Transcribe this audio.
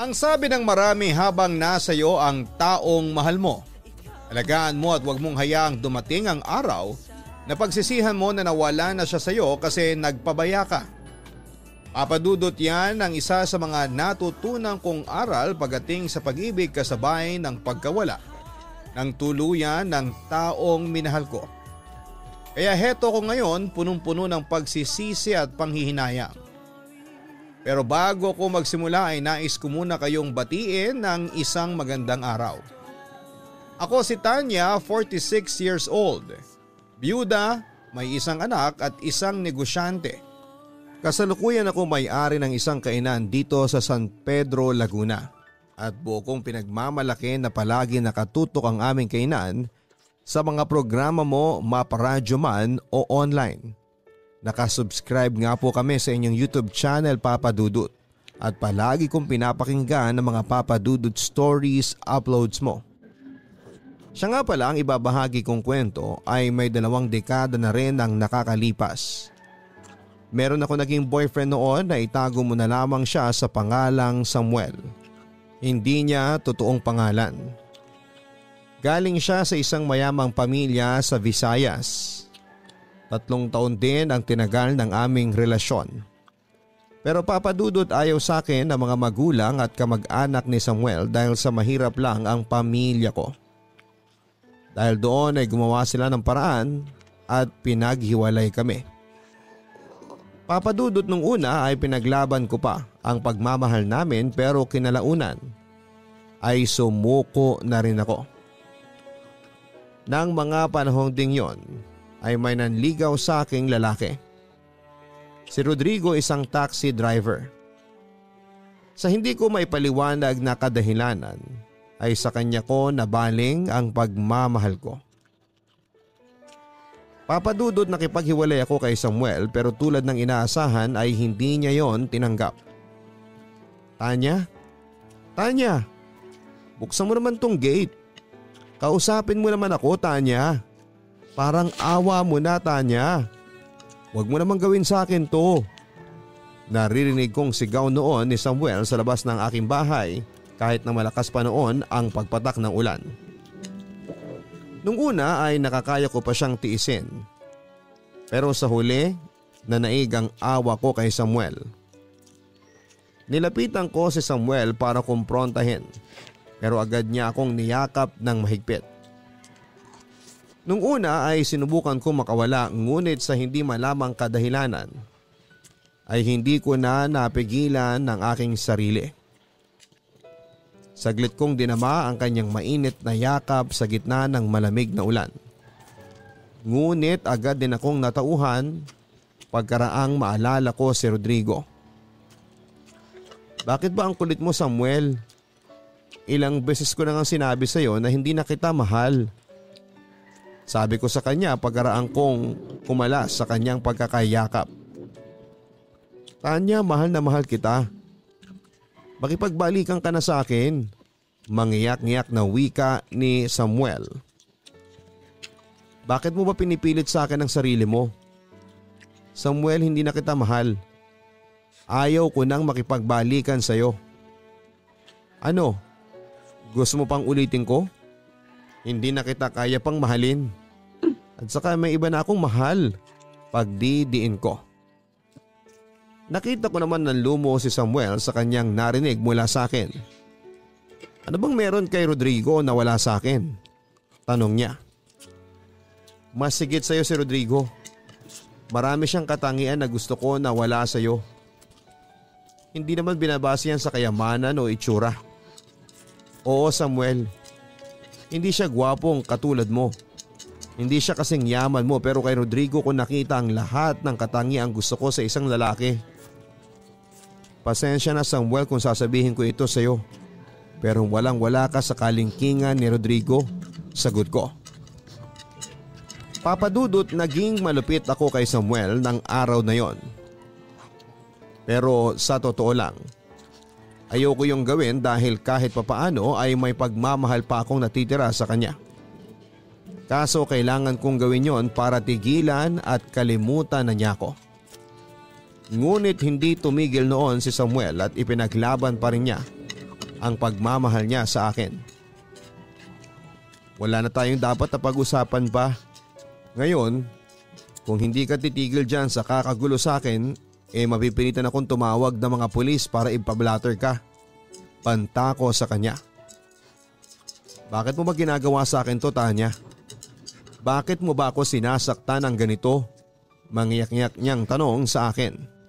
Ang sabi ng marami habang nasa iyo ang taong mahal mo, alagaan mo at huwag mong hayaang dumating ang araw na pagsisihan mo na nawala na siya sa iyo kasi nagpabaya ka. Papadudot yan ang isa sa mga natutunan kong aral pagdating sa pag-ibig kasabay ng pagkawala ng tuluyan ng taong minahal ko. Kaya heto ko ngayon punong-puno ng pagsisisi at panghihinayang. Pero bago ko magsimula ay nais ko muna kayong batiin ng isang magandang araw. Ako si Tanya, 46 years old. Byuda, may isang anak at isang negosyante. Kasalukuyan ako may-ari ng isang kainan dito sa San Pedro, Laguna. At buo kong pinagmamalaki na palagi nakatutok ang aming kainan sa mga programa mo maparadyo man o online. Nakasubscribe nga po kami sa inyong YouTube channel Papa Dudut at palagi kong pinapakinggan ang mga Papa Dudut stories uploads mo. Siya nga pala ang ibabahagi kong kwento ay may 2 dekada na rin ang nakakalipas. Meron ako naging boyfriend noon na itago mo na lamang siya sa pangalang Samuel. Hindi niya totoong pangalan. Galing siya sa isang mayamang pamilya sa Visayas. 3 taon din ang tinagal ng aming relasyon. Pero papadudot ayaw sa akin ng mga magulang at kamag-anak ni Samuel dahil sa mahirap lang ang pamilya ko. Dahil doon ay gumawa sila ng paraan at pinaghiwalay kami. Papadudot nung una ay pinaglaban ko pa ang pagmamahal namin pero kinalaunan ay sumuko na rin ako. Nang mga panahong ding yon ay may nanligaw sa aking lalaki. Si Rodrigo isang taxi driver. Sa hindi ko maipaliwanag na kadahilanan ay sa kanya ko nabaling ang pagmamahal ko. Papadudod nakipaghiwalay ako kay Samuel pero tulad ng inaasahan ay hindi niya yon tinanggap. Tanya, buksan mo naman tong gate. Kausapin mo naman ako, Tanya. Parang awa mo na, Tanya. Huwag mo naman gawin sa akin to. Naririnig kong sigaw noon ni Samuel sa labas ng aking bahay kahit na malakas pa noon ang pagpatak ng ulan. Nung una ay nakakaya ko pa siyang tiisin. Pero sa huli, nanaig ang awa ko kay Samuel. Nilapitan ko si Samuel para kumprontahin pero agad niya akong niyakap ng mahigpit. Nung una ay sinubukan ko makawala ngunit sa hindi malamang kadahilanan ay hindi ko na napigilan ng aking sarili. Saglit kong dinama ang kanyang mainit na yakap sa gitna ng malamig na ulan. Ngunit agad din akong natauhan pagkaraang maalala ko si Rodrigo. Bakit ba ang kulit mo, Samuel? Ilang beses ko na nga sinabi sa iyo na hindi na kita mahal. Sabi ko sa kanya pagkaraan kong kumalas sa kanyang pagkakayakap. Tanya, mahal na mahal kita. Makipagbalikan ka na sa akin. Mangiyak-ngiyak na wika ni Samuel. Bakit mo ba pinipilit sa akin ang sarili mo? Samuel, hindi na kita mahal. Ayaw ko nang makipagbalikan sa iyo. Ano? Gusto mo pang ulitin ko? Hindi na kita kaya pang mahalin. At saka may iba na akong mahal. Pagdidiin ko. Nakita ko naman ng lumo si Samuel sa kanyang narinig mula sa akin. Ano bang meron kay Rodrigo na wala sa akin? Tanong niya. Mas sigit sa iyo si Rodrigo. Marami siyang katangian na gusto ko na wala sa iyo. Hindi naman binabase yan sa kayamanan o itsura. Oo, Samuel. Hindi siya gwapong katulad mo. Hindi siya kasing yaman mo pero kay Rodrigo ko nakita ang lahat ng katangiang gusto ko sa isang lalaki. Pasensya na, Samuel, kung sasabihin ko ito sa iyo. Pero walang-wala ka sa kalingkingan ni Rodrigo. Sagot ko. Papadudot, naging malupit ako kay Samuel ng araw na yon. Pero sa totoo lang, ayoko yung gawin dahil kahit papaano ay may pagmamahal pa akong natitira sa kanya. Kaso kailangan kong gawin yon para tigilan at kalimutan na niya ako. Ngunit hindi tumigil noon si Samuel at ipinaglaban pa rin niya ang pagmamahal niya sa akin. Wala na tayong dapat na pag-usapan pa. Ngayon, kung hindi ka titigil dyan sa kakagulo sa akin, mapipilitan akong tumawag ng mga pulis para ipablatter ka. Banta ko sa kanya. Bakit mo ba ginagawa sa akin to, Tanya? Bakit mo ba ako sinasaktan ng ganito? Mangyak-ngyak niyang tanong sa akin.